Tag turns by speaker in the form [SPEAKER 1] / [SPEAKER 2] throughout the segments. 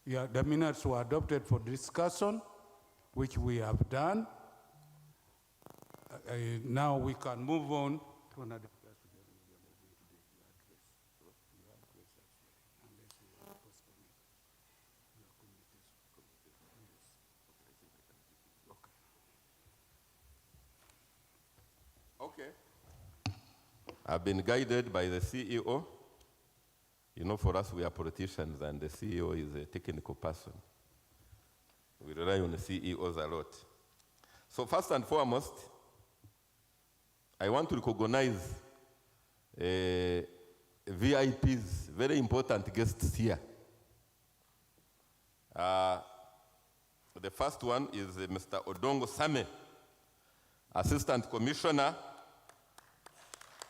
[SPEAKER 1] Yeah, the minutes were adopted for discussion, which we have done. Now we can move on to another.
[SPEAKER 2] Okay. I've been guided by the CEO. You know, for us, we are politicians, and the CEO is a technical person. We rely on the CEOs a lot. So first and foremost, I want to recognize VIPs, very important guests here. The first one is Mr. Odongo Same, Assistant Commissioner,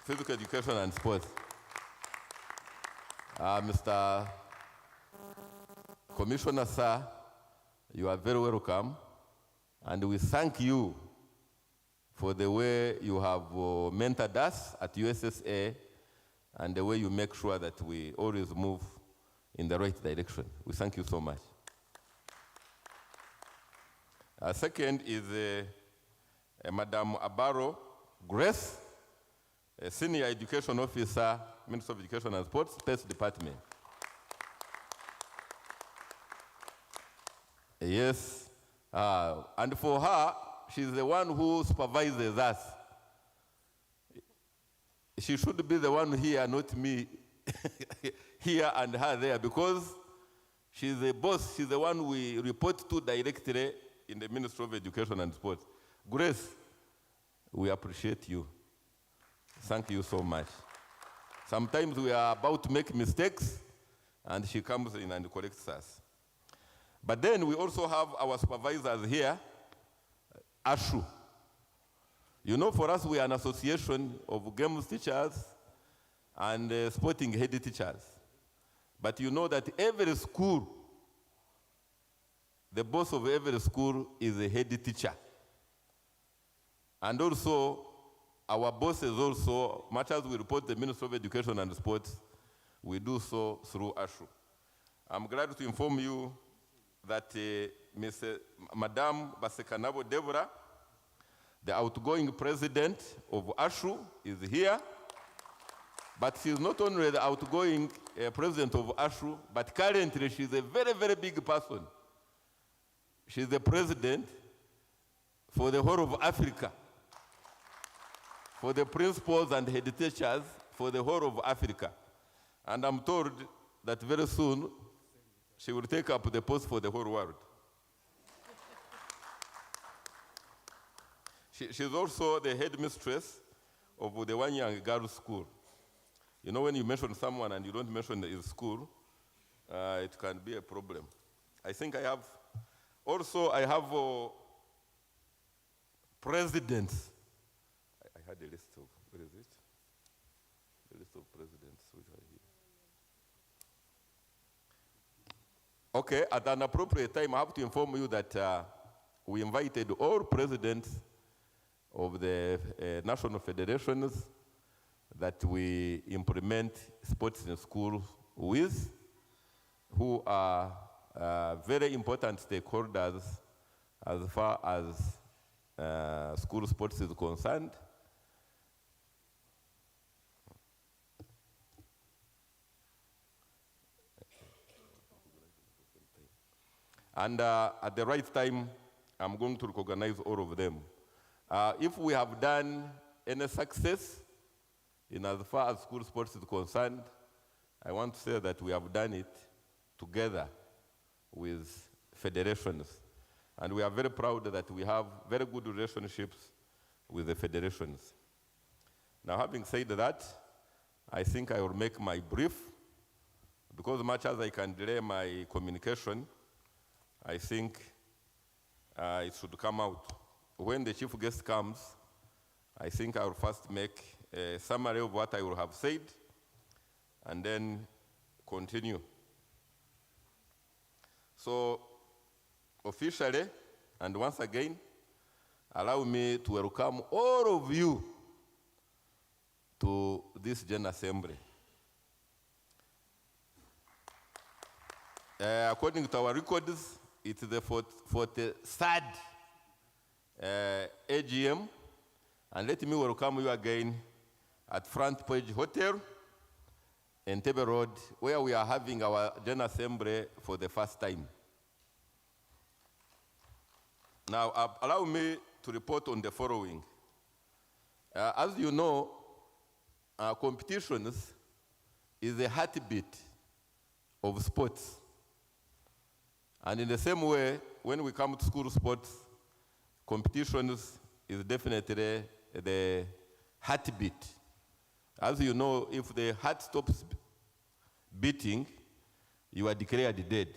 [SPEAKER 2] Physical Education and Sports. Mr. Commissioner, sir, you are very welcome, and we thank you for the way you have mentored us at USSA and the way you make sure that we always move in the right direction. We thank you so much. Second is Madam Abaro Grace, a Senior Education Officer, Minister of Education and Sports, Space Department. Yes, and for her, she's the one who supervises us. She should be the one here, not me, here and her there, because she's the boss, she's the one we report to directly in the Ministry of Education and Sports. Grace, we appreciate you. Thank you so much. Sometimes we are about to make mistakes, and she comes in and corrects us. But then we also have our supervisors here, ASHU. You know, for us, we are an association of games teachers and sporting head teachers. But you know that every school, the boss of every school is a head teacher. And also, our bosses also, much as we report the Ministry of Education and Sports, we do so through ASHU. I'm glad to inform you that Madame Basekanabo Deborah, the outgoing president of ASHU, is here. But she's not only the outgoing president of ASHU, but currently she's a very, very big person. She's the president for the whole of Africa, for the principals and head teachers for the whole of Africa. And I'm told that very soon she will take up the post for the whole world. She's also the headmistress of the Wanyang Girls School. You know, when you mention someone and you don't mention his school, it can be a problem. I think I have presidents. I had a list of, where is it? The list of presidents which are here. Okay, at an appropriate time, I have to inform you that we invited all presidents of the national federations that we implement sports in schools with, who are very important stakeholders as far as school sports is concerned. And at the right time, I'm going to recognize all of them. If we have done any success in as far as school sports is concerned, I want to say that we have done it together with federations. And we are very proud that we have very good relationships with the federations. Now, having said that, I think I will make my brief, because much as I can delay my communication, I think it should come out. When the chief guest comes, I think I will first make a summary of what I will have said, and then continue. So, officially, and once again, allow me to welcome all of you to this General Assembly. According to our records, it's the 43rd AGM. And let me welcome you again at Front Page Hotel, Entebbe Road, where we are having our General Assembly for the first time. Now, allow me to report on the following. As you know, competitions is the heartbeat of sports. And in the same way, when we come to school sports, competitions is definitely the heartbeat. As you know, if the heart stops beating, you are declared dead.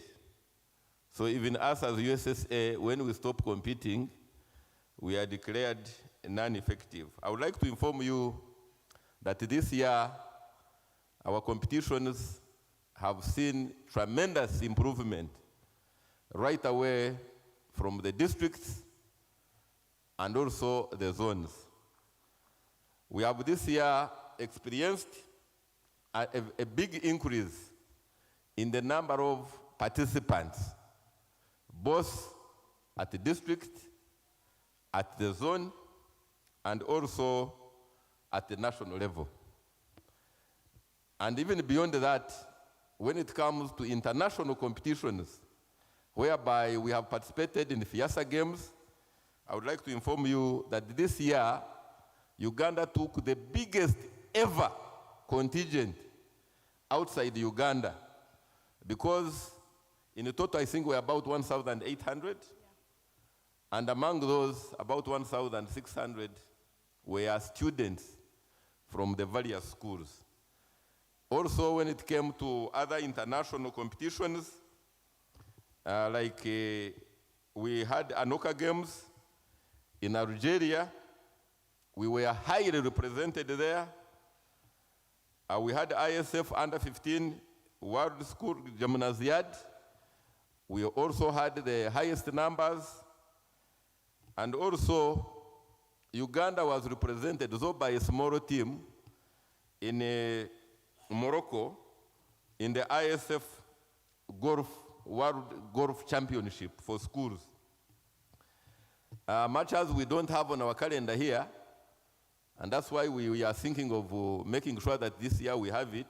[SPEAKER 2] So even us as USSA, when we stop competing, we are declared non-effective. I would like to inform you that this year, our competitions have seen tremendous improvement right away from the districts and also the zones. We have this year experienced a big increase in the number of participants, both at the district, at the zone, and also at the national level. And even beyond that, when it comes to international competitions, whereby we have participated in the FIASA Games, I would like to inform you that this year, Uganda took the biggest ever contingent outside Uganda, because in total, I think we're about 1,800, and among those, about 1,600 were students from the various schools. Also, when it came to other international competitions, we had Anoka Games in Algeria. We were highly represented there. We had ISF Under-15 World School Gymnasiad. We also had the highest numbers. And also, Uganda was represented, though by a small team, in Morocco, in the ISF World Golf Championship for schools. Much as we don't have on our calendar here, and that's why we are thinking of making sure that this year we have it,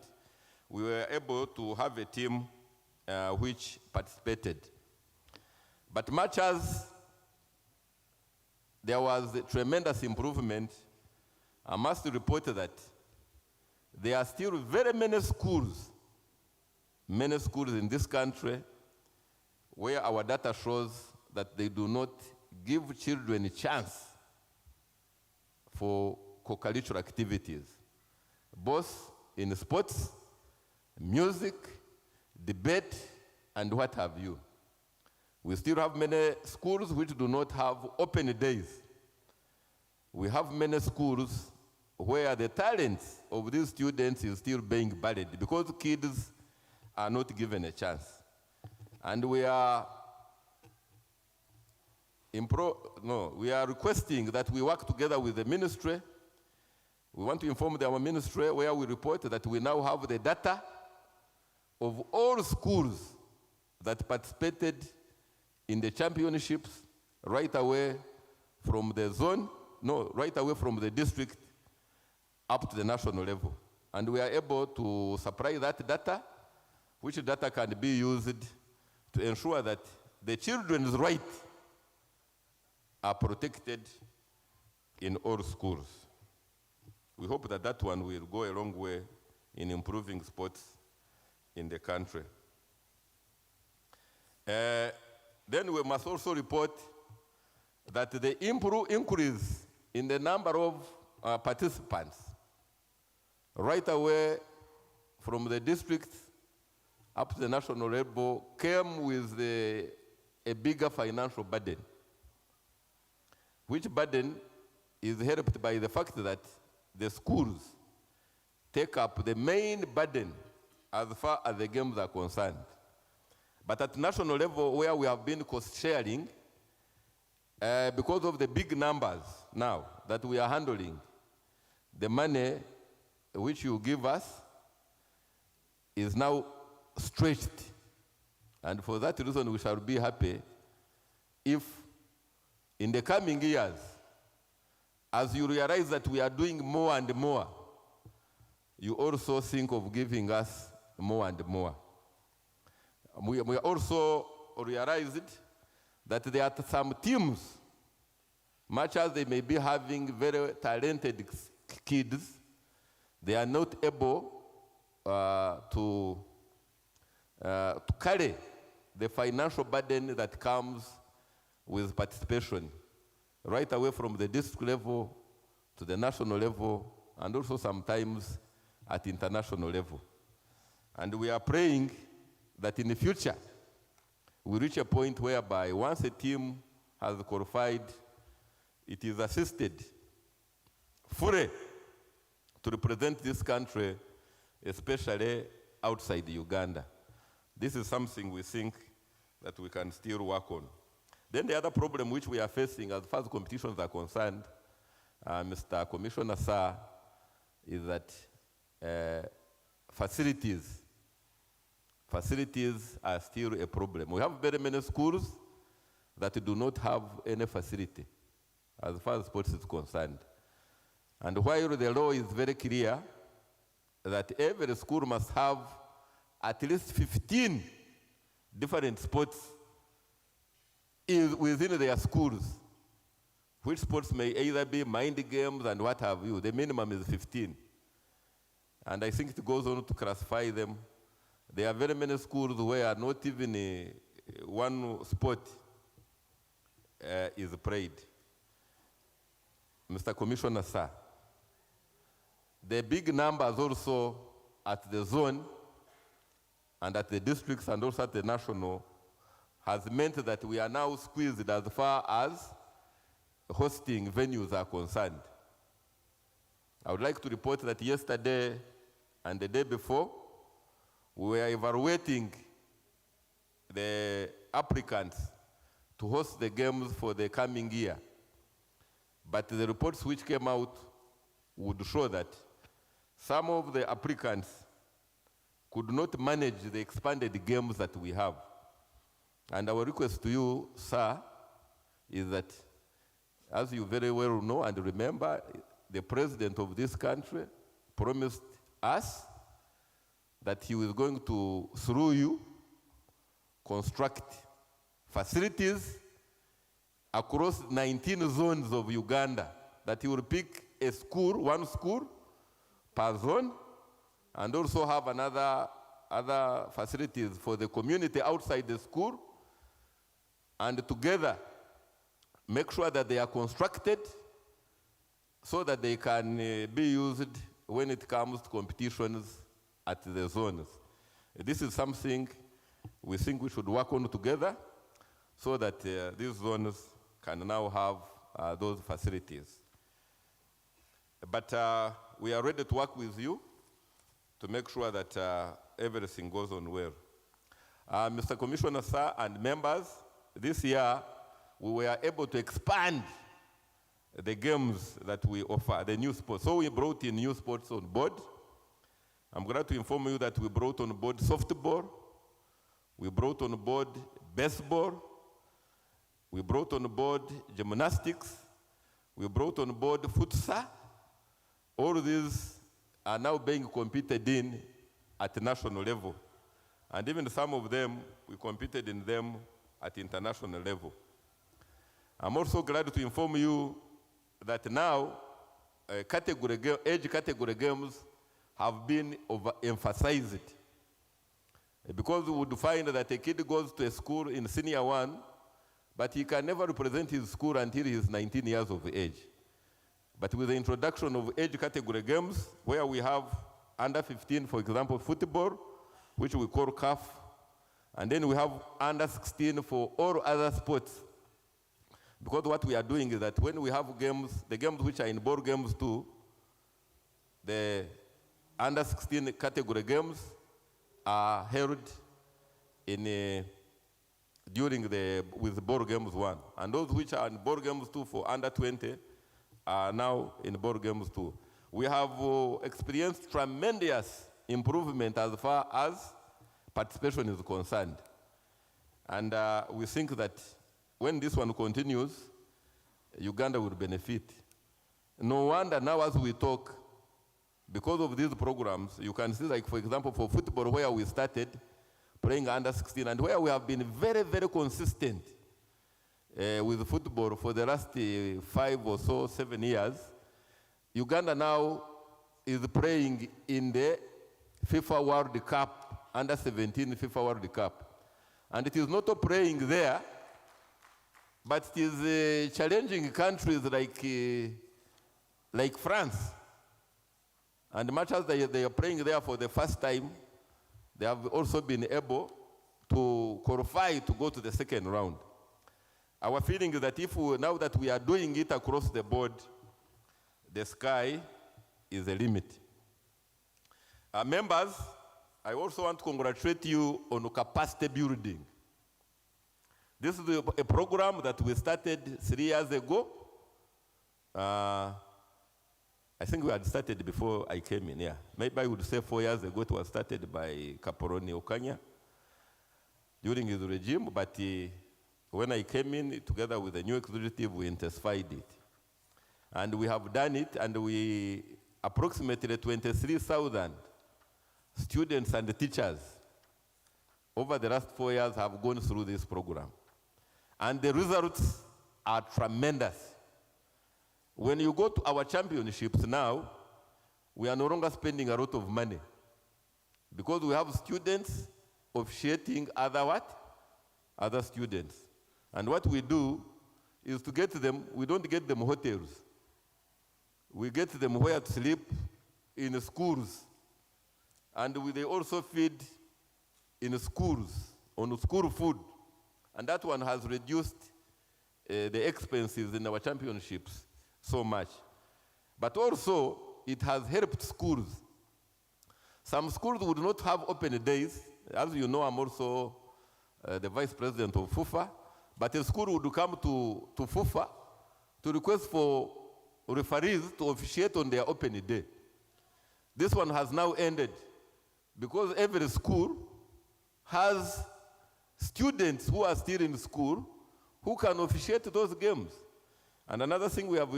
[SPEAKER 2] we were able to have a team which participated. But much as there was a tremendous improvement, I must report that there are still very many schools in this country where our data shows that they do not give children a chance for co-curricular activities, both in sports, music, debate, and what have you. We still have many schools which do not have open days. We have many schools where the talents of these students is still being buried because kids are not given a chance. And we are requesting that we work together with the ministry. We want to inform our ministry where we report that we now have the data of all schools that participated in the championships right away from the zone, right away from the district up to the national level. And we are able to supply that data, which data can be used to ensure that the children's rights are protected in all schools. We hope that that one will go a long way in improving sports in the country. Then we must also report that the increase in the number of participants right away from the district up to the national level came with a bigger financial burden, which burden is helped by the fact that the schools take up the main burden as far as the games are concerned. But at national level, where we have been cost sharing, because of the big numbers now that we are handling, the money which you give us is now stretched And for that reason, we shall be happy if in the coming years, as you realize that we are doing more and more, you also think of giving us more and more. We also realized that there are some teams, much as they may be having very talented kids, they are not able to carry the financial burden that comes with participation, right away from the district level to the national level, and also sometimes at international level. And we are praying that in the future, we reach a point whereby once a team has qualified, it is assisted fully to represent this country, especially outside Uganda. This is something we think that we can still work on. Then the other problem which we are facing as far as competitions are concerned, Mr. Commissioner Sir, is that facilities are still a problem. We have very many schools that do not have any facility as far as sports is concerned. And while the law is very clear that every school must have at least 15 different sports within their schools, which sports may either be mind games and what have you. The minimum is 15. And I think it goes on to classify them. There are very many schools where not even one sport is played. Mr. Commissioner, sir, the big numbers also at the zone and at the districts and also at the national has meant that we are now squeezed as far as hosting venues are concerned. I would like to report that yesterday and the day before, we were evaluating the applicants to host the games for the coming year. But the reports which came out would show that some of the applicants could not manage the expanded games that we have. And our request to you, sir, is that, as you very well know and remember, the president of this country promised us that he was going to, through you, construct facilities across 19 zones of Uganda, that he will pick a school, one school per zone, and also have other facilities for the community outside the school, and together make sure that they are constructed so that they can be used when it comes to competitions at the zones. This is something we think we should work on together so that these zones can now have those facilities. But we are ready to work with you to make sure that everything goes on well. Mr. Commissioner, sir, and members, this year we were able to expand the games that we offer, the new sports. So we brought in new sports on board. I'm glad to inform you that we brought on board softball, we brought on board baseball, we brought on board gymnastics, we brought on board futsal. All these are now being competed in at the national level. And even some of them, we competed in them at international level. I'm also glad to inform you that now age category games have been overemphasized. Because we would find that a kid goes to a school in senior one, but he can never represent his school until he is 19 years of age. But with the introduction of age category games, where we have under 15, for example, football, which we call CAF, and then we have under 16 for all other sports. Because what we are doing is that when we have games, the games which are in board games too, the under 16 category games are held in with board games 1. And those which are in board games 2 for under 20 are now in board games 2. We have experienced tremendous improvement as far as participation is concerned. And we think that when this one continues, Uganda will benefit. No wonder now as we talk, because of these programs, you can see, like, for example, for football, where we started playing under 16 and where we have been very, very consistent with football for the last 5 or so, 7 years. Uganda now is playing in the FIFA World Cup, under 17 FIFA World Cup. And it is not playing there, but it is challenging countries like France. And much as they are playing there for the first time, they have also been able to qualify to go to the second round. Our feeling is that now that we are doing it across the board, the sky is the limit. Members, I also want to congratulate you on capacity building. This is a program that we started 3 years ago. I think we had started before I came in, yeah. Maybe I would say 4 years ago it was started by Kaporoni Okanya during his regime, but when I came in, together with the new executive, we intensified it. And we have done it, and we approximately 23,000 students and teachers over the last 4 years have gone through this program. And the results are tremendous. When you go to our championships now, we are no longer spending a lot of money because we have students officiating other students. And what we do is to get them, we don't get them hotels. We get them where to sleep in schools. And they also feed in schools, on school food. And that one has reduced the expenses in our championships so much. But also, it has helped schools. Some schools would not have open days. As you know, I'm also the vice president of FUFA. But a school would come to FUFA to request for referees to officiate on their open day. This one has now ended because every school has students who are still in school who can officiate those games. And another thing we have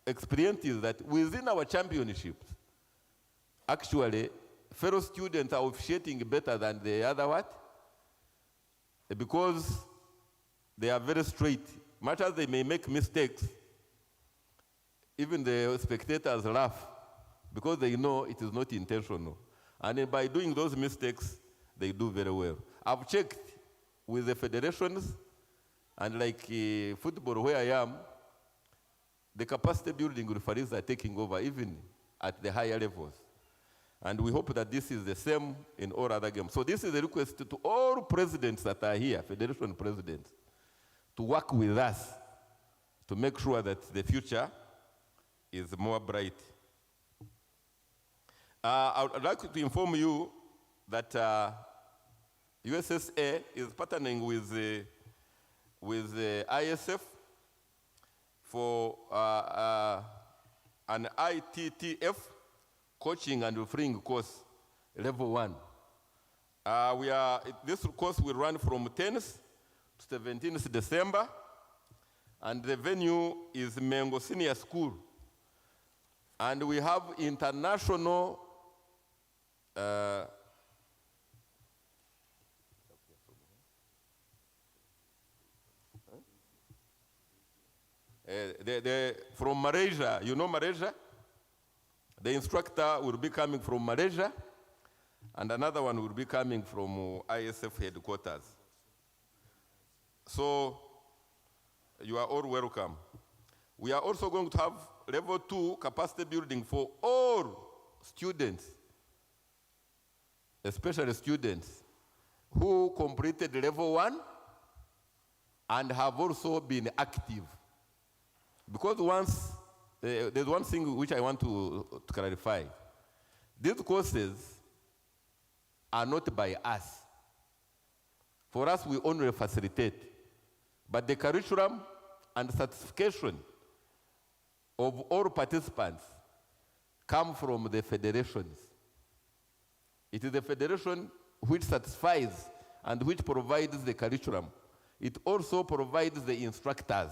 [SPEAKER 2] experienced is that within our championships, actually, fellow students are officiating better than the other what? Because they are very straight. Much as they may make mistakes, even the spectators laugh because they know it is not intentional. And by doing those mistakes, they do very well. I've checked with the federations, and like football where I am, the capacity building referees are taking over even at the higher levels. And we hope that this is the same in all other games. So this is a request to all presidents that are here, federation presidents, to work with us to make sure that the future is more bright. I would like to inform you that USSA is partnering with the ISF for an ITTF coaching and refereeing course, level 1. This course will run from 10th to 17th December, and the venue is Mengo Senior School. And we have international from Malaysia, you know Malaysia? The instructor will be coming from Malaysia, and another one will be coming from ISF headquarters. So you are all welcome. We are also going to have level 2 capacity building for all students, especially students who completed level 1 and have also been active. Because there's one thing which I want to clarify. These courses are not by us. For us, we only facilitate. But the curriculum and certification of all participants come from the federations. It is the federation which certifies and which provides the curriculum. It also provides the instructors.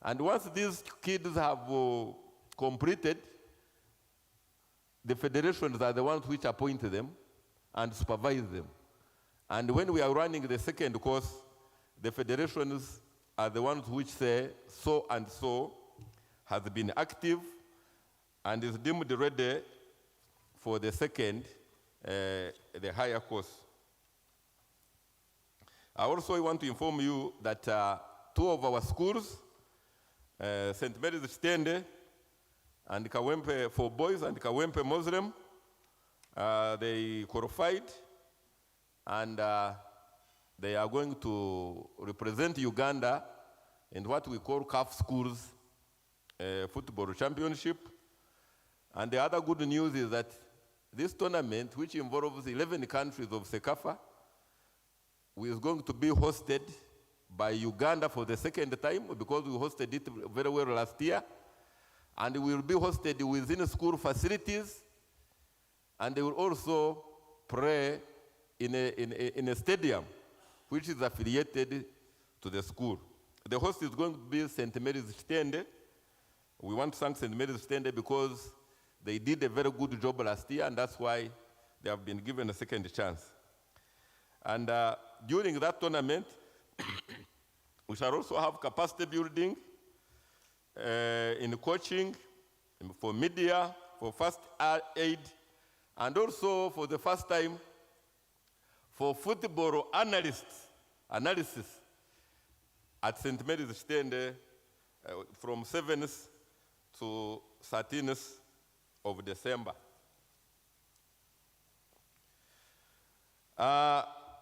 [SPEAKER 2] And once these kids have completed, the federations are the ones which appoint them and supervise them. And when we are running the second course, the federations are the ones which say so and so has been active and is deemed ready for the second, the higher course. I also want to inform you that two of our schools, St. Mary's Stende and Kawempe for boys and Kawempe Muslim, they qualified, and they are going to represent Uganda in what we call CAF Schools Football Championship. And the other good news is that this tournament, which involves 11 countries of CECAFA, is going to be hosted by Uganda for the second time, because we hosted it very well last year. And it will be hosted within school facilities, and they will also play in a stadium which is affiliated to the school. The host is going to be St. Mary's Stende. We want to thank St. Mary's Stende because they did a very good job last year, and that's why they have been given a second chance. And during that tournament, we shall also have capacity building in coaching, for media, for first aid, and also for the first time for football analysis at St. Mary's Stende from 7th to 13th of December.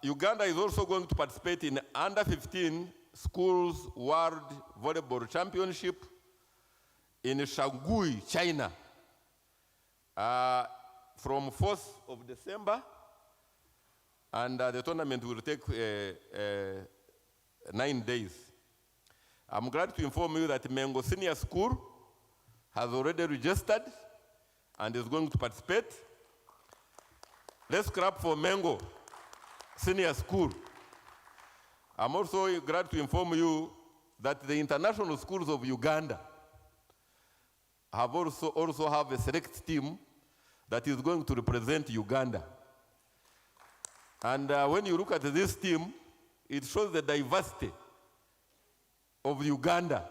[SPEAKER 2] Uganda is also going to participate in Under 15 Schools World Volleyball Championship in Shanghai, China, from 4th of December, and the tournament will take 9 days. I'm glad to inform you that Mengo Senior School has already registered and is going to participate. Let's clap for Mengo Senior School. I'm also glad to inform you that the international schools of Uganda have also have a select team that is going to represent Uganda. And when you look at this team, it shows the diversity of Uganda.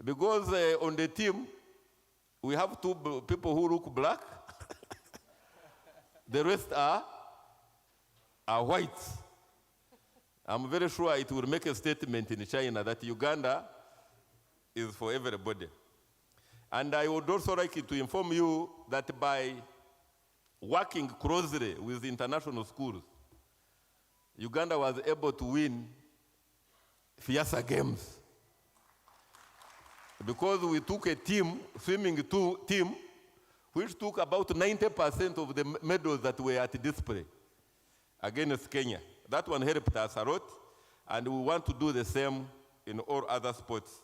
[SPEAKER 2] Because on the team, we have two people who look black. The rest are whites. I'm very sure it will make a statement in China that Uganda is for everybody. And I would also like to inform you that by working closely with international schools, Uganda was able to win FIASA games. Because we took a team, swimming team, which took about 90% of the medals that were at display against Kenya. That one helped us a lot, and we want to do the same in all other sports.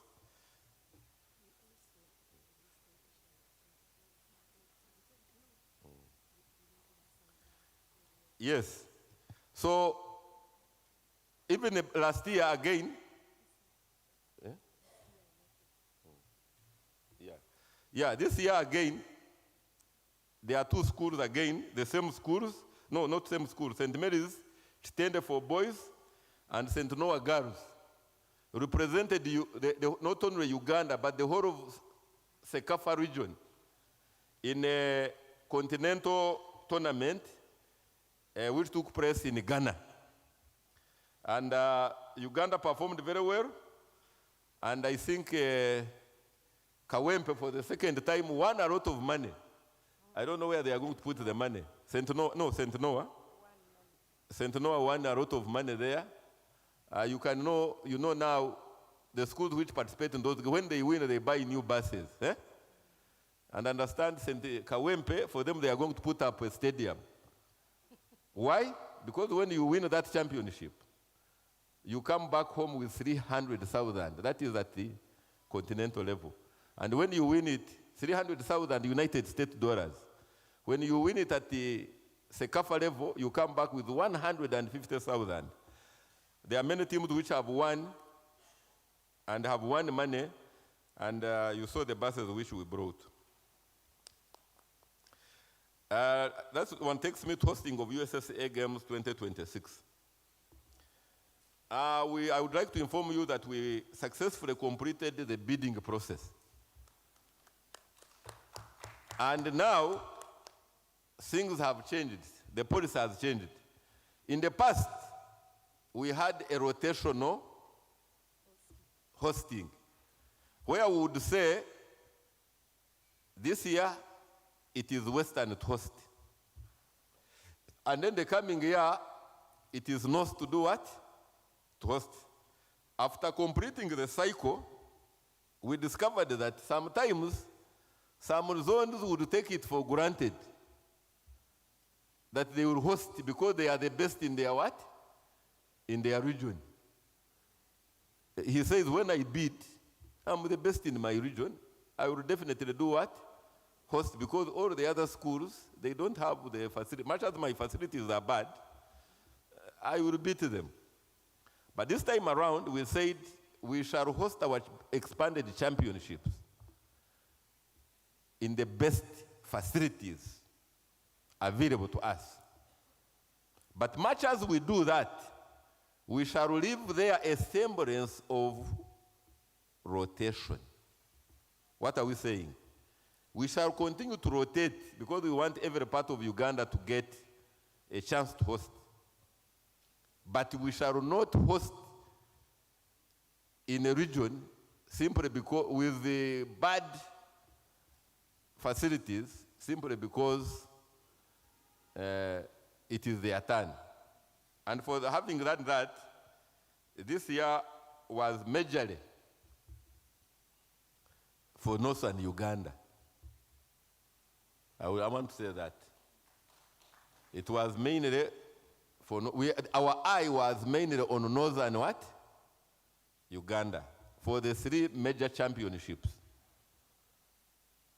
[SPEAKER 2] Yes. So, even last year again, this year again, there are two schools again, the same schools, no, not same schools, St. Mary's Stende for boys and St. Noah girls, represented not only Uganda, but the whole of CECAFA region in a continental tournament which took place in Ghana. And Uganda performed very well, and I think Kawempe for the second time won a lot of money. I don't know where they are going to put the money. St. Noah won a lot of money there. You know now, the schools which participate in those, when they win, they buy new buses. And understand, Kawempe, for them, they are going to put up a stadium. Why? Because when you win that championship, you come back home with 300,000. That is at the continental level. And when you win it, 300,000 United States dollars. When you win it at the Sekafa level, you come back with 150,000. There are many teams which have won and have won money, and you saw the buses which we brought. That one takes me to hosting of USSA Games 2026. I would like to inform you that we successfully completed the bidding process. And now, things have changed. The policy has changed. In the past, we had a rotational hosting, where we would say, this year, it is Western to host. And then the coming year, it is North to do what? To host. After completing the cycle, we discovered that sometimes some zones would take it for granted that they will host because they are the best in their what? In their region. He says, when I bid, I'm the best in my region. I will definitely do what? Host, because all the other schools, they don't have the facility. Much as my facilities are bad, I will beat them. But this time around, we said we shall host our expanded championships in the best facilities available to us. But much as we do that, we shall leave there a semblance of rotation. What are we saying? We shall continue to rotate because we want every part of Uganda to get a chance to host. But we shall not host in a region simply because with the bad facilities, simply because it is their turn. And for having done that, this year was majorly for Northern Uganda. I want to say that. It was mainly for, our eye was mainly on Northern what? Uganda, for the 3 major championships.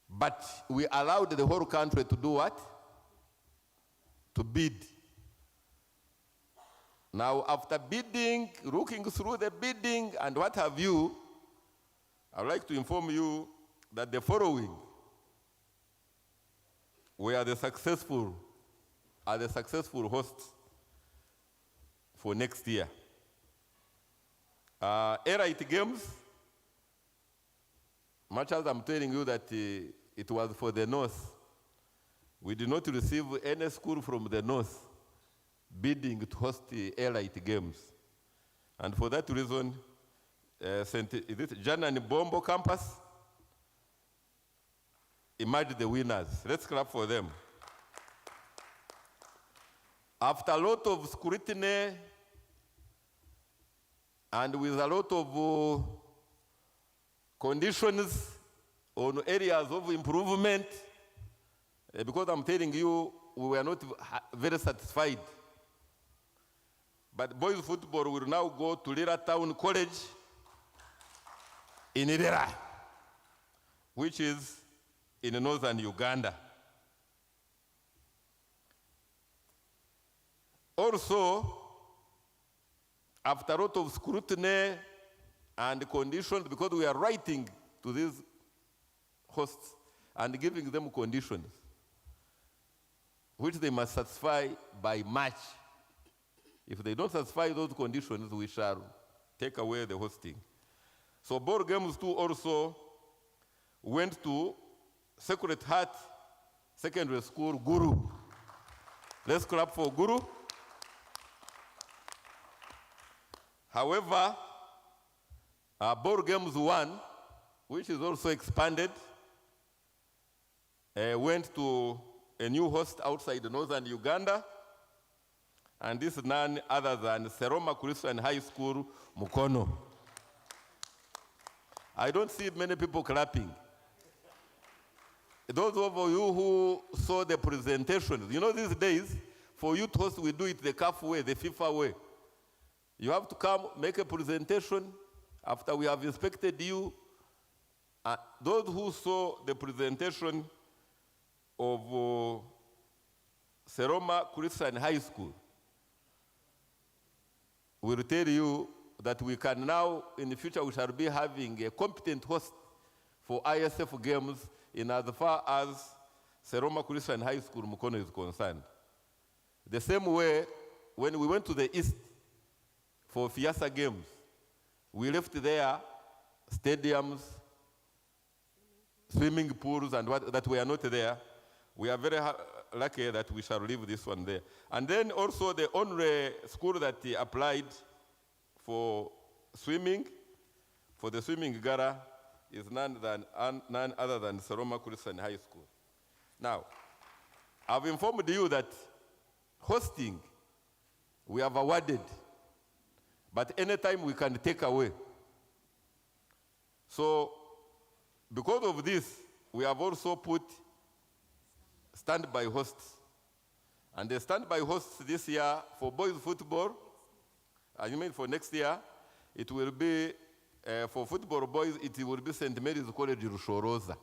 [SPEAKER 2] But we allowed the whole country to do what? To bid. Now, after bidding, looking through the bidding and what have you, I would like to inform you that the following were the successful hosts for next year. Elite Games, much as I'm telling you that it was for the North, we did not receive any school from the North bidding to host the Elite Games. And for that reason, Jan and Bombo campus emerged the winners. Let's clap for them. After a lot of scrutiny and with a lot of conditions on areas of improvement, because I'm telling you, we were not very satisfied. But boys football will now go to Lira Town College in Lira, which is in northern Uganda. Also, after a lot of scrutiny and conditions, because we are writing to these hosts and giving them conditions, which they must satisfy by March. If they don't satisfy those conditions, we shall take away the hosting. So Ball Games 2 also went to Sacred Heart Secondary School, Guru. Let's clap for Guru. However, Ball Games 1, which is also expanded, went to a new host outside northern Uganda, and this is none other than Seroma Christian High School, Mukono. I don't see many people clapping. Those of you who saw the presentations, you know these days, for you to host, we do it the CAF way, the FIFA way. You have to come, make a presentation after we have inspected you. Those who saw the presentation of Seroma Christian High School will tell you that we can now, in the future, we shall be having a competent host for ISF games in as far as Seroma Christian High School Mukono is concerned. The same way, when we went to the East for Fiasa games, we left there stadiums, swimming pools, and what that were not there. We are very lucky that we shall leave this one there. And then also the only school that applied for swimming, for the swimming gala, is none other than Seroma Christian High School. Now, I've informed you that hosting, we have awarded, but anytime we can take away. So, because of this, we have also put standby hosts. And the standby hosts this year for boys football, you mean for next year, it will be, for football boys, it will be St. Mary's College Rushoroza.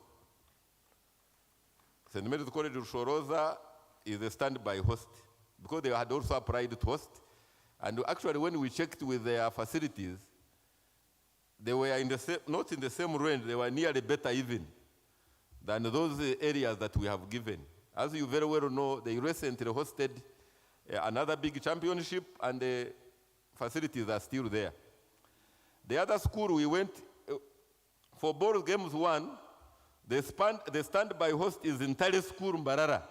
[SPEAKER 2] St. Mary's College Rushoroza is a standby host because they had also applied to host. And actually, when we checked with their facilities, they were in the same, not in the same range, they were nearly better even than those areas that we have given. As you very well know, they recently hosted another big championship, and the facilities are still there. The other school we went, for both games one, the standby host is Ntale School Mbarara.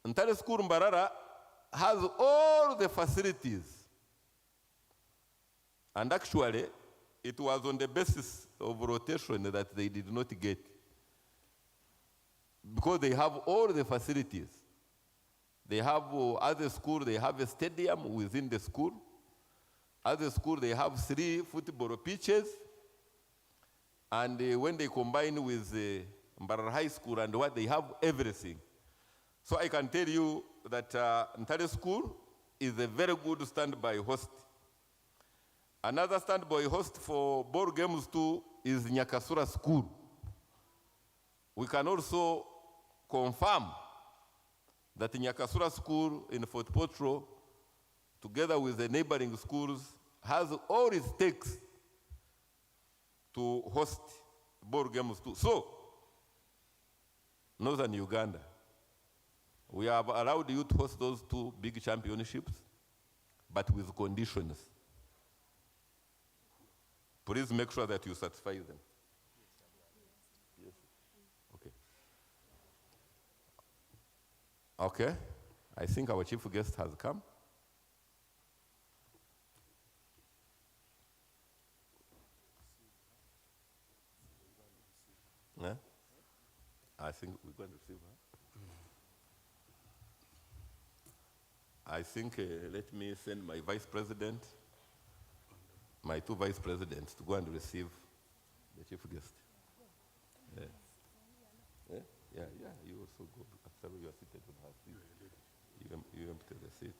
[SPEAKER 2] Ntale School Mbarara has all the facilities. And actually, it was on the basis of rotation that they did not get. Because they have all the facilities. They have, as a school, they have a stadium within the school. As a school, they have 3 football pitches. And when they combine with Mbarara High School and what, they have everything. So I can tell you that Ntale School is a very good standby host. Another standby host for ball games too is Nyakasura School. We can also confirm that Nyakasura School in Fort Portal, together with the neighboring schools, has all it takes to host ball games too. So, Northern Uganda, we have allowed you to host those 2 big championships, but with conditions. Please make sure that you satisfy them. Yes. Okay. Okay. I think our chief guest has come. Yeah? I think we're going to receive her. I think, let me send my vice president, my 2 vice presidents, to go and receive the chief guest. Yeah. Yeah, you also go after you are seated on her seat. You empty the seat.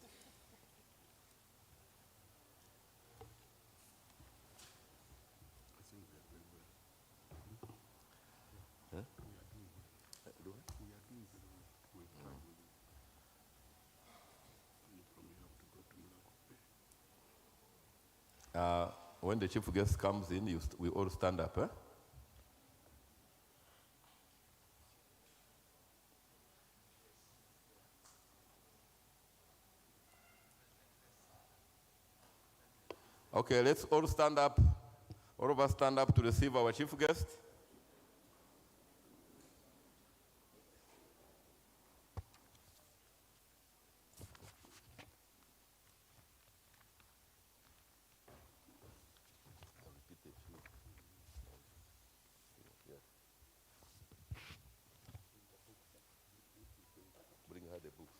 [SPEAKER 2] When the chief guest comes in, we all stand up. Okay, let's all stand up. All of us stand up to receive our chief guest. Bring her the books.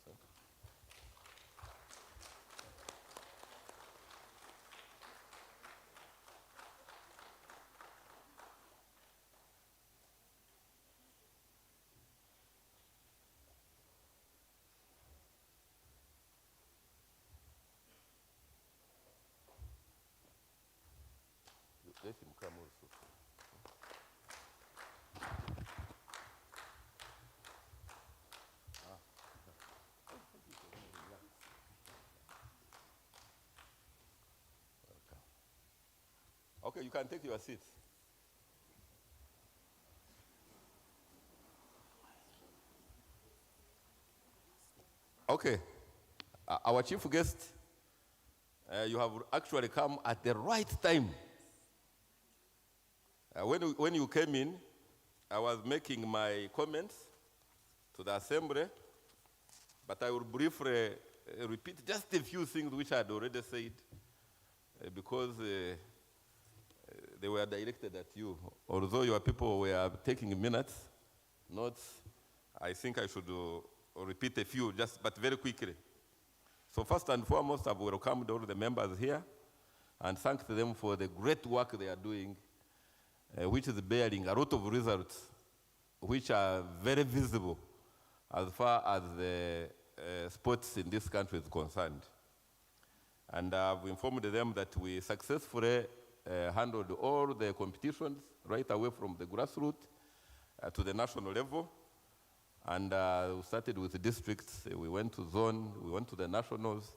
[SPEAKER 2] Let him come also. Okay, you can take your seats. Okay, our chief guest, you have actually come at the right time. When you came in, I was making my comments to the assembly, but I will briefly repeat just a few things which I had already said, because they were directed at you. Although your people were taking minutes, notes, I think I should repeat a few, but very quickly. So first and foremost, I've welcomed all the members here and thanked them for the great work they are doing, which is bearing a lot of results, which are very visible as far as the sports in this country is concerned. And I've informed them that we successfully handled all the competitions right away from the grassroots to the national level. And we started with the districts, we went to zone, we went to the nationals,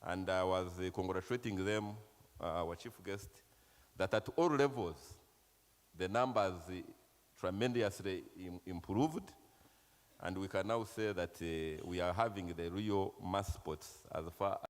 [SPEAKER 2] and I was congratulating them, our chief guest, that at all levels, the numbers tremendously improved, and we can now say that we are having the real mass sports as far